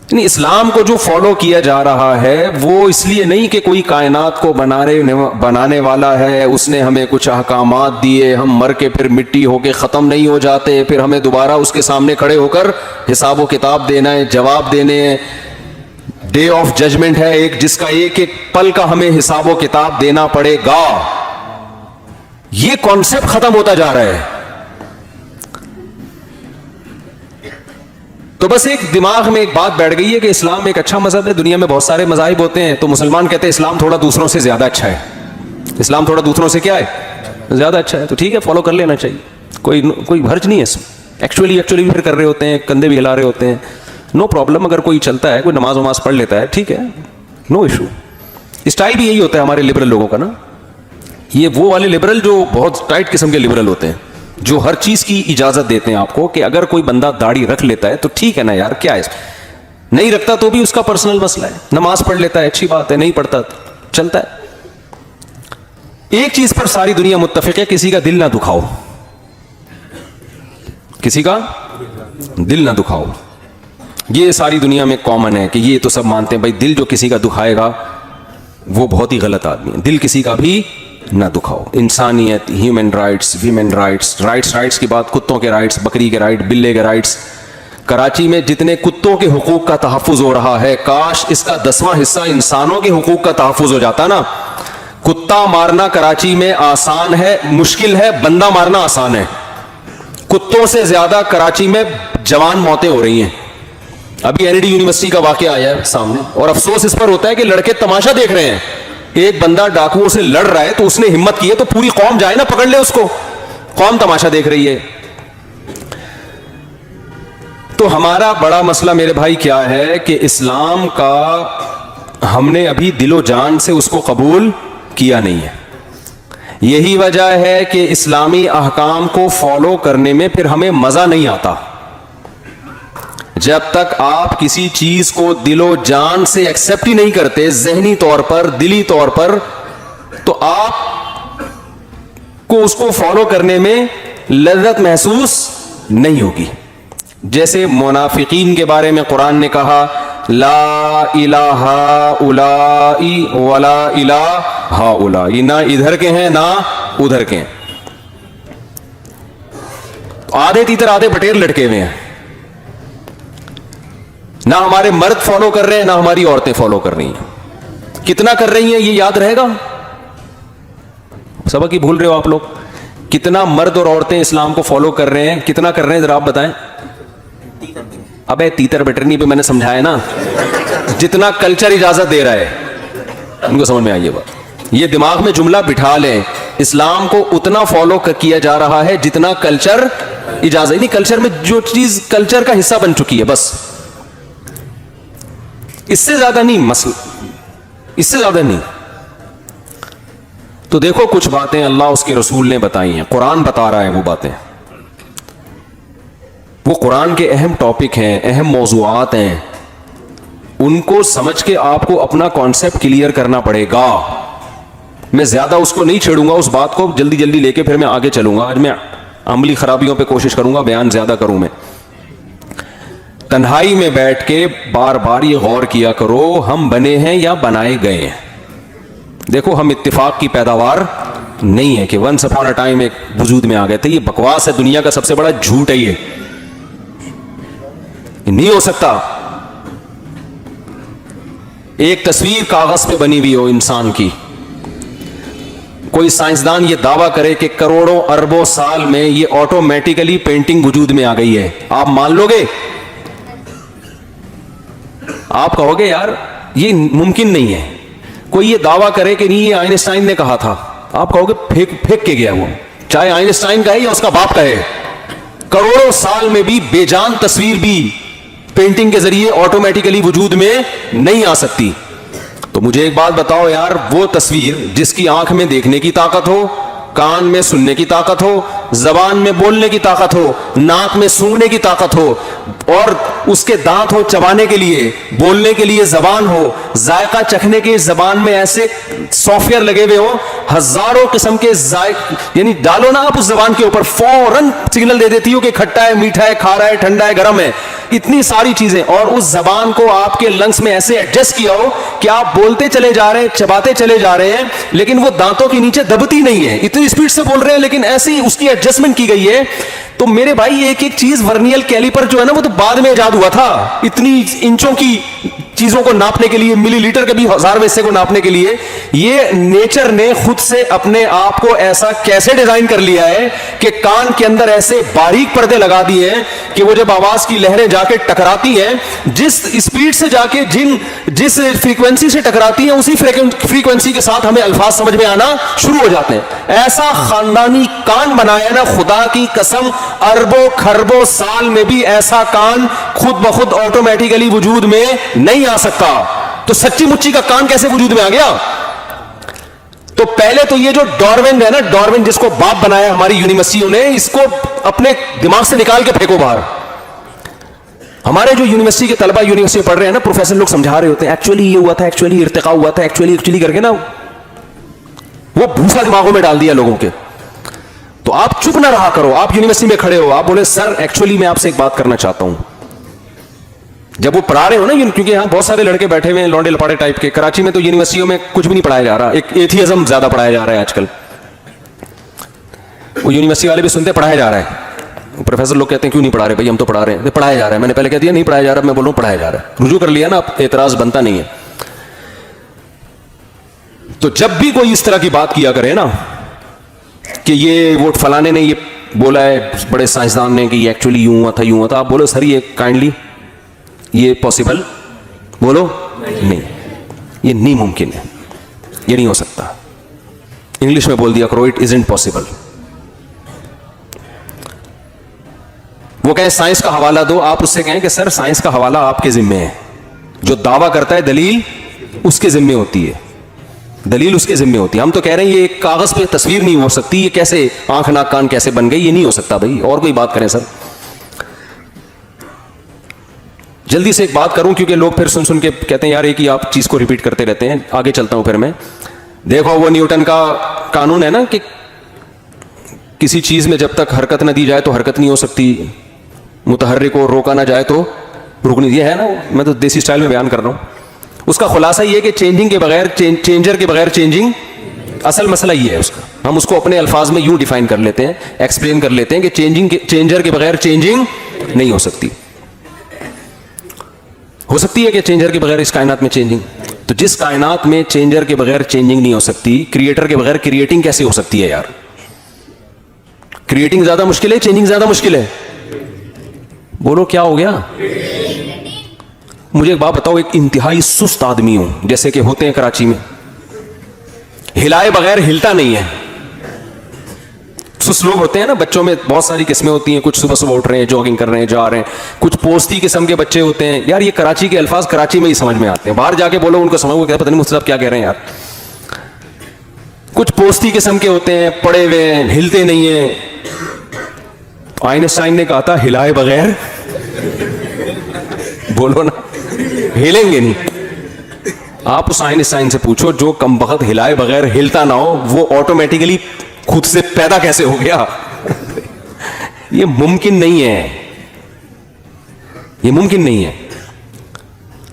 یعنی اسلام کو جو فالو کیا جا رہا ہے وہ اس لیے نہیں کہ کوئی کائنات کو بنانے والا ہے, اس نے ہمیں کچھ احکامات دیے, ہم مر کے پھر مٹی ہو کے ختم نہیں ہو جاتے, پھر ہمیں دوبارہ اس کے سامنے کھڑے ہو کر حساب و کتاب دینا ہے, جواب دینے ہیں. ڈے آف ججمنٹ ہے ایک, جس کا ایک ایک پل کا ہمیں حساب و کتاب دینا پڑے گا. یہ کانسیپٹ ختم ہوتا جا رہا ہے. تو بس ایک دماغ میں ایک بات بیٹھ گئی ہے کہ اسلام ایک اچھا مذہب ہے. دنیا میں بہت سارے مذاہب ہوتے ہیں, تو مسلمان کہتے ہیں اسلام تھوڑا دوسروں سے زیادہ اچھا ہے. اسلام تھوڑا دوسروں سے کیا ہے, زیادہ اچھا ہے. تو ٹھیک ہے, فالو کر لینا چاہیے, کوئی حرج نہیں ہے اس میں. ایکچولی بھی پھر کر رہے ہوتے ہیں, کندھے بھی ہلا رہے ہوتے ہیں, نو پرابلم. اگر کوئی چلتا ہے, کوئی نماز وماز پڑھ لیتا ہے, ٹھیک ہے, نو ایشو. اسٹائل بھی یہی ہوتا ہے ہمارے لبرل لوگوں کا نا. یہ وہ والے لبرل جو بہت ٹائٹ قسم کے لبرل ہوتے ہیں, جو ہر چیز کی اجازت دیتے ہیں آپ کو کہ اگر کوئی بندہ داڑھی رکھ لیتا ہے تو ٹھیک ہے نا یار, کیا ہے, نہیں رکھتا تو بھی اس کا پرسنل مسئلہ ہے. نماز پڑھ لیتا ہے, اچھی بات ہے, نہیں پڑھتا چلتا ہے. ایک چیز پر ساری دنیا متفق ہے, کسی کا دل نہ دکھاؤ, کسی کا دل نہ دکھاؤ. یہ ساری دنیا میں کامن ہے کہ یہ تو سب مانتے ہیں بھائی دل جو کسی کا دکھائے گا وہ بہت ہی غلط آدمی ہے. دل کسی کا بھی نہ دکھاؤ. انسانیت, human rights, women rights, rights کی بات, کتوں کے رائٹس, بکری کے رائٹ, بلے کے رائٹس. کراچی میں جتنے کتوں کے حقوق کا تحفظ ہو رہا ہے, کاش اس کا 10واں حصہ انسانوں کے حقوق کا تحفظ ہو جاتا نا. کتا مارنا کراچی میں آسان ہے, مشکل ہے, بندہ مارنا آسان ہے. کتوں سے زیادہ کراچی میں جوان موتیں ہو رہی ہیں. ابھی NID یونیورسٹی کا واقعہ آیا ہے سامنے, اور افسوس اس پر ہوتا ہے کہ لڑکے تماشا دیکھ رہے ہیں. ایک بندہ ڈاکوؤں سے لڑ رہا ہے تو اس نے ہمت کی ہے, تو پوری قوم جائے نا پکڑ لے اس کو. قوم تماشا دیکھ رہی ہے. تو ہمارا بڑا مسئلہ میرے بھائی کیا ہے کہ اسلام کا ہم نے ابھی دل و جان سے اس کو قبول کیا نہیں ہے. یہی وجہ ہے کہ اسلامی احکام کو فالو کرنے میں پھر ہمیں مزہ نہیں آتا. جب تک آپ کسی چیز کو دل و جان سے ایکسپٹ ہی نہیں کرتے, ذہنی طور پر, دلی طور پر, تو آپ کو اس کو فالو کرنے میں لذت محسوس نہیں ہوگی. جیسے منافقین کے بارے میں قرآن نے کہا, لا الہ اولائی ولا الہ اولائی, نہ ادھر کے ہیں نہ ادھر کے ہیں. آدھے تیتر آدھے بٹیر لٹکے ہوئے ہیں. نہ ہمارے مرد فالو کر رہے ہیں, نہ ہماری عورتیں فالو کر رہی ہیں. کتنا کر رہی ہیں یہ یاد رہے گا. سبق ہی بھول رہے ہو آپ لوگ. کتنا مرد اور عورتیں اسلام کو فالو کر رہے ہیں, کتنا کر رہے ہیں ذرا آپ بتائیں. ابے تیتر بٹرنی پہ میں نے سمجھایا نا, جتنا کلچر اجازت دے رہا ہے. ان کو سمجھ میں آئیے بات, یہ دماغ میں جملہ بٹھا لیں. اسلام کو اتنا فالو کیا جا رہا ہے جتنا کلچر اجازت, نہیں کلچر میں جو چیز کلچر کا حصہ بن چکی ہے بس, اس سے زیادہ نہیں مسئلہ, اس سے زیادہ نہیں. تو دیکھو کچھ باتیں اللہ اس کے رسول نے بتائی ہیں, قرآن بتا رہا ہے وہ باتیں. وہ قرآن کے اہم ٹاپک ہیں, اہم موضوعات ہیں, ان کو سمجھ کے آپ کو اپنا کانسیپٹ کلیئر کرنا پڑے گا. میں زیادہ اس کو نہیں چھیڑوں گا, اس بات کو جلدی جلدی لے کے پھر میں آگے چلوں گا. آج میں عملی خرابیوں پہ کوشش کروں گا, بیان زیادہ کروں. میں تنہائی میں بیٹھ کے بار بار یہ غور کیا کرو, ہم بنے ہیں یا بنائے گئے ہیں. دیکھو ہم اتفاق کی پیداوار نہیں ہے کہ ونس اپون اے ٹائم ایک وجود میں آ گئے تھے. یہ بکواس ہے, دنیا کا سب سے بڑا جھوٹ ہے. یہ نہیں ہو سکتا. ایک تصویر کاغذ پہ بنی ہوئی ہو انسان کی, کوئی سائنسدان یہ دعویٰ کرے کہ کروڑوں اربوں سال میں یہ آٹومیٹیکلی پینٹنگ وجود میں آ گئی ہے, آپ مان لو گے؟ آپ کہو گے یار یہ ممکن نہیں ہے. کوئی یہ دعویٰ کرے کہ نہیں یہ آئنسٹائن نے کہا تھا, آپ کہو گے پھینک کے گیا وہ, چاہے آئنسٹائن کا ہے یا اس کا باپ کہے. کروڑوں سال میں بھی بے جان تصویر بھی پینٹنگ کے ذریعے آٹومیٹیکلی وجود میں نہیں آ سکتی. تو مجھے ایک بات بتاؤ یار, وہ تصویر جس کی آنکھ میں دیکھنے کی طاقت ہو, کان میں سننے کی طاقت ہو, زبان میں بولنے کی طاقت ہو, ناک میں سونگنے کی طاقت ہو, اور اس کے دانت ہو چبانے کے لیے, بولنے کے لیے زبان ہو, ذائقہ چکھنے کے زبان میں ایسے سافٹ ویئر لگے ہوئے ہو, ہزاروں قسم کے یعنی ڈالو نا آپ اس زبان کے اوپر, فوراً سگنل دے دیتی ہو کہ کھٹا ہے, میٹھا ہے, کھارا ہے, ٹھنڈا ہے, گرم ہے, اتنی ساری چیزیں. اور اس زبان کو آپ کے لنگس میں ایسے ایڈجسٹ کیا ہو کہ آپ بولتے چلے جا رہے ہیں, چباتے چلے جا رہے ہیں, لیکن وہ دانتوں کے نیچے دبتی نہیں ہے. اتنی اسپیڈ سے بول رہے ہیں لیکن ایسی اس کی ایڈجسٹمنٹ کی گئی ہے. تو میرے بھائی ایک ایک چیز ورنیل کیلیپر جو ہے نا وہ تو بعد میں ایجاد ہوا تھا. اتنی انچوں کی چیزوں کو ناپنے کے لیے, ملی لیٹر کے بھی 1000 حصے کو ناپنے کے لیے, یہ نیچر نے خود سے اپنے آپ کو ایسا کیسے ڈیزائن کر لیا ہے کہ کان کے اندر ایسے باریک پردے لگا دیے ہیں کہ وہ جب آواز کی لہریں جا کے ٹکراتی ہیں, جس اسپیڈ سے جا کے جس فریکوینسی سے ٹکراتی ہیں اسی فریکوینسی کے ساتھ ہمیں الفاظ سمجھ میں آنا شروع ہو جاتے ہیں. ایسا خاندانی کان بنایا نا, خدا کی قسم اربوں کھربوں سال میں بھی ایسا کان خود بخود آٹومیٹیکلی وجود میں نہیں آ سکتا. تو سچی مچی کا کان کیسے وجود میں آ گیا؟ تو پہلے تو یہ جو ڈارون ہے نا, ڈارون جس کو باپ بنایا ہماری یونیورسٹیوں نے, اس کو اپنے دماغ سے نکال کے پھینکو باہر. ہمارے جو یونیورسٹی کے طلبہ یونیورسٹی میں پڑھ رہے ہیں نا, پروفیسر لوگ سمجھا رہے ہوتے ہیں ایکچولی یہ ہوا تھا, ایکچولی ارتقا ہوا تھا, ایکچولی کر کے نا وہ بھوسا دماغوں میں ڈال دیا لوگوں کے. تو آپ چپ نہ رہا کرو. آپ یونیورسٹی میں کھڑے ہو, آپ بولے سر ایکچولی میں آپ سے ایک بات کرنا چاہتا ہوں. جب وہ پڑھا رہے ہو نا, کیونکہ یہاں بہت سارے لڑکے بیٹھے ہوئے ہیں لونڈے لپاڑے ٹائپ کے. کراچی میں تو یونیورسٹیوں میں کچھ بھی نہیں پڑھایا جا رہا, ایک ایتھیزم زیادہ پڑھایا جا رہا ہے آج کل. وہ یونیورسٹی والے بھی سنتے پڑھایا جا رہا ہے. پروفیسر لوگ کہتے ہیں کیوں نہیں پڑھا رہے بھائی, ہم تو پڑھا رہے ہیں. پڑھایا جا رہا ہے, میں نے پہلے کہہ دیا نہیں پڑھایا جا رہا, میں بول رہا ہوں پڑھایا جا رہا ہے. رجوع کر لیا نا, اب اعتراض بنتا نہیں ہے. تو جب بھی کوئی اس طرح کی بات کیا کرے نا کہ یہ وہ فلانے نے یہ بولا ہے, بڑے سائنسدان نے کہ یہ ایکچولی یوں ہوا تھا, آپ بولو سر یہ کائنڈلی یہ پاسبل, بولو نہیں, یہ نہیں ممکن ہے, یہ نہیں ہو سکتا. انگلش میں بول دیا کرو اٹ ازنٹ پاسبل. وہ کہیں سائنس کا حوالہ دو, آپ اس سے کہیں کہ سر سائنس کا حوالہ آپ کے ذمے ہے. جو دعویٰ کرتا ہے دلیل اس کے ذمے ہوتی ہے, دلیل اس کے ذمے ہوتی ہے. ہم تو کہہ رہے ہیں یہ کاغذ پہ تصویر نہیں ہو سکتی, یہ کیسے آنکھ ناک کان کیسے بن گئی, یہ نہیں ہو سکتا بھائی. اور کوئی بات کریں سر. جلدی سے ایک بات کروں کیونکہ لوگ پھر سن کے کہتے ہیں یار ایک ہی آپ چیز کو ریپیٹ کرتے رہتے ہیں. آگے چلتا ہوں پھر میں. دیکھو وہ نیوٹن کا قانون ہے نا کہ کسی چیز میں جب تک حرکت نہ دی جائے تو حرکت نہیں ہو سکتی, متحرک کو روکا نہ جائے تو رک نہیں. یہ ہے نا, میں تو دیسی اسٹائل میں بیان کر رہا ہوں. اس کا خلاصہ یہ کہ چینجنگ کے بغیر, چینجر کے بغیر چینجنگ, اصل مسئلہ یہ ہے اس کا. ہم اس کو اپنے الفاظ میں یوں ڈیفائن کر لیتے ہیں, ایکسپلین کر لیتے ہیں کہ چینجر کے بغیر چینجنگ نہیں ہو سکتی. ہو سکتی ہے کہ چینجر کے بغیر اس کائنات میں چینجنگ, تو جس کائنات میں چینجر کے بغیر چینجنگ نہیں ہو سکتی, کریٹر کے بغیر کریٹنگ کیسے ہو سکتی ہے یار؟ کریٹنگ زیادہ مشکل ہے, چینجنگ زیادہ مشکل ہے؟ بولو کیا ہو گیا؟ مجھے ایک بات بتاؤ, ایک انتہائی سست آدمی ہوں جیسے کہ ہوتے ہیں کراچی میں, ہلائے بغیر ہلتا نہیں ہے. سست لوگ ہوتے ہیں نا, بچوں میں بہت ساری قسمیں ہوتی ہیں. کچھ صبح اٹھ رہے ہیں, جاگنگ کر رہے ہیں, جا رہے ہیں. کچھ پوستی قسم کے بچے ہوتے ہیں. یار یہ کراچی کے الفاظ کراچی میں ہی سمجھ میں آتے ہیں, باہر جا کے بولو ان کو سمجھ میں پتہ نہیں مجھ سے کیا کہہ رہے ہیں یار. کچھ پوستی قسم کے ہوتے ہیں, پڑے ہوئے ہیں, ہلتے نہیں ہیں. آئنسٹائن نے کہا تھا ہلائے بغیر بولو نا, ہلیں گے نہیں. آپ اس آئنسٹائن سے پوچھو جو کم بخت ہلائے بغیر ہلتا نہ ہو, وہ آٹومیٹیکلی خود سے پیدا کیسے ہو گیا؟ یہ ممکن نہیں ہے, یہ ممکن نہیں ہے.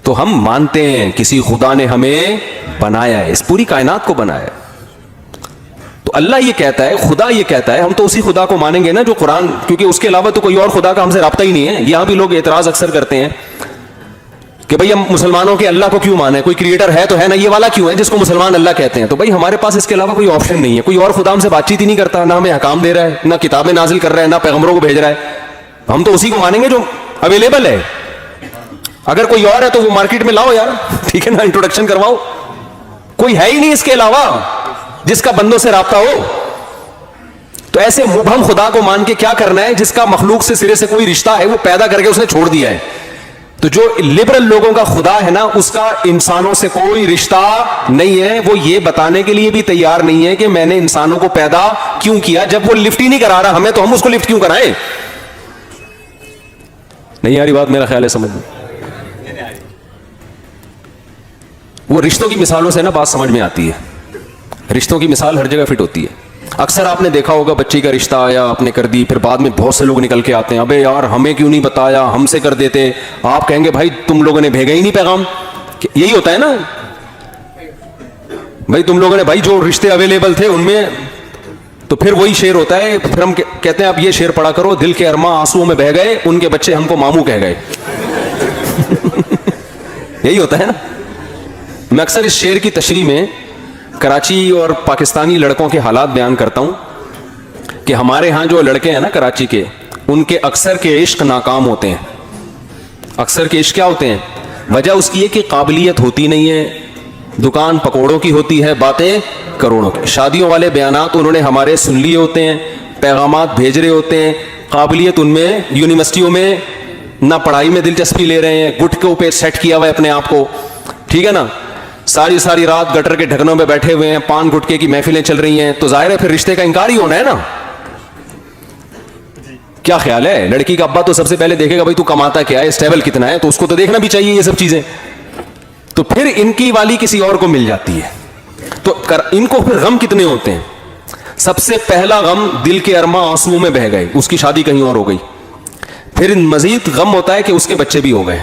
تو ہم مانتے ہیں کسی خدا نے ہمیں بنایا ہے, اس پوری کائنات کو بنایا ہے. تو اللہ یہ کہتا ہے, خدا یہ کہتا ہے, ہم تو اسی خدا کو مانیں گے نا جو قرآن, کیونکہ اس کے علاوہ تو کوئی اور خدا کا ہم سے رابطہ ہی نہیں ہے. یہاں بھی لوگ اعتراض اکثر کرتے ہیں کہ بھئی ہم مسلمانوں کے اللہ کو کیوں مانیں, کوئی کریٹر ہے تو ہے نا, یہ والا کیوں ہے جس کو مسلمان اللہ کہتے ہیں. تو بھئی ہمارے پاس اس کے علاوہ کوئی آپشن نہیں ہے. کوئی اور خدا ہم سے بات چیت ہی نہیں کرتا, نہ ہمیں حکام دے رہا ہے, نہ کتابیں نازل کر رہا ہے, نہ پیغمبروں کو بھیج رہا ہے. ہم تو اسی کو مانیں گے جو اویلیبل ہے. اگر کوئی اور ہے تو وہ مارکیٹ میں لاؤ یار, ٹھیک ہے نا, انٹروڈکشن کرواؤ. کوئی ہے ہی نہیں اس کے علاوہ جس کا بندوں سے رابطہ ہو. تو ایسے مبہم خدا کو مان کے کیا کرنا ہے جس کا مخلوق سے سرے سے کوئی رشتہ ہے, وہ پیدا کر کے اس نے چھوڑ دیا ہے. تو جو لبرل لوگوں کا خدا ہے نا, اس کا انسانوں سے کوئی رشتہ نہیں ہے. وہ یہ بتانے کے لیے بھی تیار نہیں ہے کہ میں نے انسانوں کو پیدا کیوں کیا, جب وہ لفٹ ہی نہیں کرا رہا ہمیں, تو ہم اس کو لفٹ کیوں کرائیں؟ نہیں آ رہی بات میرا خیال ہے سمجھ میں؟ وہ رشتوں کی مثالوں سے نا بات سمجھ میں آتی ہے. رشتوں کی مثال ہر جگہ فٹ ہوتی ہے. اکثر آپ نے دیکھا ہوگا بچی کا رشتہ آیا آپ نے کر دی, پھر بعد میں بہت سے لوگ نکل کے آتے ہیں, ابے یار ہمیں کیوں نہیں بتایا, ہم سے کر دیتے. آپ کہیں گے بھائی تم لوگوں نے بھیجا ہی نہیں پیغام. یہی ہوتا ہے نا بھائی, تم لوگوں نے بھائی جو رشتے اویلیبل تھے ان میں, تو پھر وہی شعر ہوتا ہے. پھر ہم کہتے ہیں اب یہ شعر پڑھا کرو, دل کے ارماں آنسوؤں میں بہہ گئے, ان کے بچے ہم کو ماموں کہہ گئے. یہی ہوتا ہے نا. میں اکثر اس شعر کی تشریح میں کراچی اور پاکستانی لڑکوں کے حالات بیان کرتا ہوں کہ ہمارے ہاں جو لڑکے ہیں نا کراچی کے, ان کے اکثر کے عشق ناکام ہوتے ہیں. اکثر کے عشق کیا ہوتے ہیں؟ وجہ اس کی ہے کہ قابلیت ہوتی نہیں ہے, دکان پکوڑوں کی ہوتی ہے, باتیں کروڑوں کی. شادیوں والے بیانات انہوں نے ہمارے سن لیے ہوتے ہیں, پیغامات بھیج رہے ہوتے ہیں, قابلیت ان میں یونیورسٹیوں میں نہ پڑھائی میں دلچسپی لے رہے ہیں, گٹکوں پہ سیٹ کیا ہوا ہے اپنے آپ کو, ٹھیک ہے نا, ساری رات گٹر کے ڈھکنوں میں بیٹھے ہوئے ہیں, پان گٹکے کی محفلیں چل رہی ہیں, تو ظاہر ہے پھر رشتے کا انکار ہی ہونا ہے نا. کیا خیال ہے؟ لڑکی کا ابا تو سب سے پہلے دیکھے گا بھائی تو کماتا کیا ہے, اسٹیبل کتنا ہے, تو اس کو تو دیکھنا بھی چاہیے یہ سب چیزیں. تو پھر ان کی والی کسی اور کو مل جاتی ہے, تو ان کو پھر غم کتنے ہوتے ہیں. سب سے پہلا غم دل کے ارماں آنسوؤں میں بہہ گئے, اس کی شادی کہیں اور ہو گئی. پھر مزید غم ہوتا ہے کہ اس کے بچے بھی ہو گئے,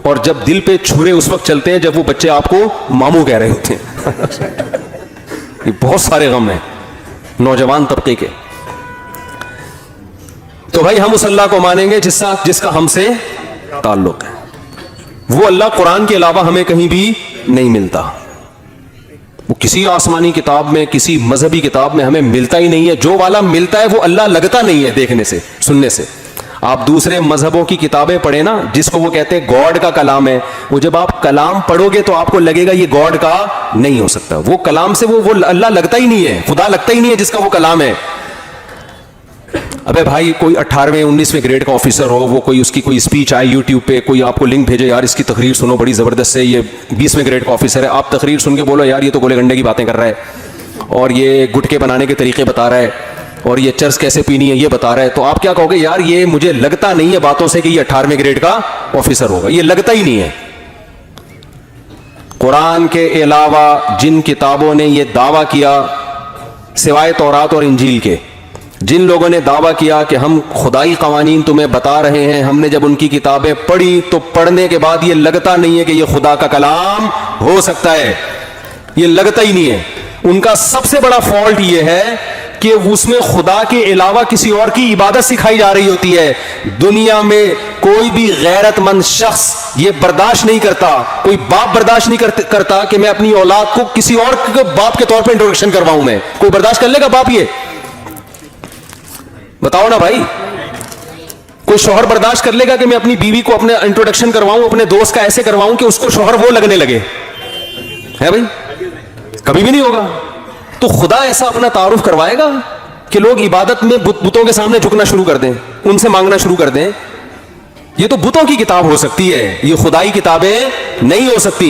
اور جب دل پہ چھرے اس وقت چلتے ہیں جب وہ بچے آپ کو ماموں کہہ رہے ہوتے ہیں. یہ بہت سارے غم ہیں نوجوان طبقے کے. تو بھائی ہم اس اللہ کو مانیں گے جس کا ہم سے تعلق ہے. وہ اللہ قرآن کے علاوہ ہمیں کہیں بھی نہیں ملتا. وہ کسی آسمانی کتاب میں, کسی مذہبی کتاب میں ہمیں ملتا ہی نہیں ہے. جو والا ملتا ہے وہ اللہ لگتا نہیں ہے دیکھنے سے سننے سے. آپ دوسرے مذہبوں کی کتابیں پڑھیں نا, جس کو وہ کہتے ہیں گاڈ کا کلام ہے, وہ جب آپ کلام پڑھو گے تو آپ کو لگے گا یہ گاڈ کا نہیں ہو سکتا. وہ کلام سے وہ اللہ لگتا ہی نہیں ہے, خدا لگتا ہی نہیں ہے جس کا وہ کلام ہے. ابے بھائی کوئی 18ویں 19ویں گریڈ کا آفیسر ہو, وہ کوئی اس کی کوئی اسپیچ آئی یوٹیوب پہ, کوئی آپ کو لنک بھیجے یار اس کی تقریر سنو بڑی زبردست ہے, یہ 20ویں گریڈ کا آفیسر ہے, آپ تقریر سن کے بولو یار یہ تو گولے گنڈے کی باتیں کر رہا ہے, اور یہ گٹکے بنانے کے طریقے بتا رہا ہے, اور یہ چرس کیسے پینی ہے یہ بتا رہا ہے. تو آپ کیا کہو گے؟ یار یہ مجھے لگتا نہیں ہے باتوں سے کہ یہ 18ویں گریڈ کا آفیسر ہوگا, یہ لگتا ہی نہیں ہے. قرآن کے علاوہ جن کتابوں نے یہ دعویٰ کیا, سوائے تورات اور انجیل کے, جن لوگوں نے دعویٰ کیا کہ ہم خدائی قوانین تمہیں بتا رہے ہیں, ہم نے جب ان کی کتابیں پڑھی تو پڑھنے کے بعد یہ لگتا نہیں ہے کہ یہ خدا کا کلام ہو سکتا ہے, یہ لگتا ہی نہیں ہے. ان کا سب سے بڑا فالٹ یہ ہے کہ اس میں خدا کے علاوہ کسی اور کی عبادت سکھائی جا رہی ہوتی ہے. دنیا میں کوئی بھی غیرت مند شخص یہ برداشت نہیں کرتا, کوئی باپ برداشت نہیں کرتا کہ میں اپنی اولاد کو کسی اور باپ کے طور پہ انٹروڈکشن کرواؤں. میں کوئی برداشت کر لے گا باپ؟ یہ بتاؤ نا بھائی, کوئی شوہر برداشت کر لے گا کہ میں اپنی بیوی کو اپنے انٹروڈکشن کرواؤں, اپنے دوست کا ایسے کرواؤں کہ اس کو شوہر وہ لگنے لگے؟ ہے بھائی, کبھی بھی نہیں ہوگا. تو خدا ایسا اپنا تعارف کروائے گا کہ لوگ عبادت میں بتوں کے سامنے جھکنا شروع کر دیں, ان سے مانگنا شروع کر دیں. یہ تو بتوں کی کتاب ہو سکتی ہے, یہ خدائی کتابیں نہیں ہو سکتی.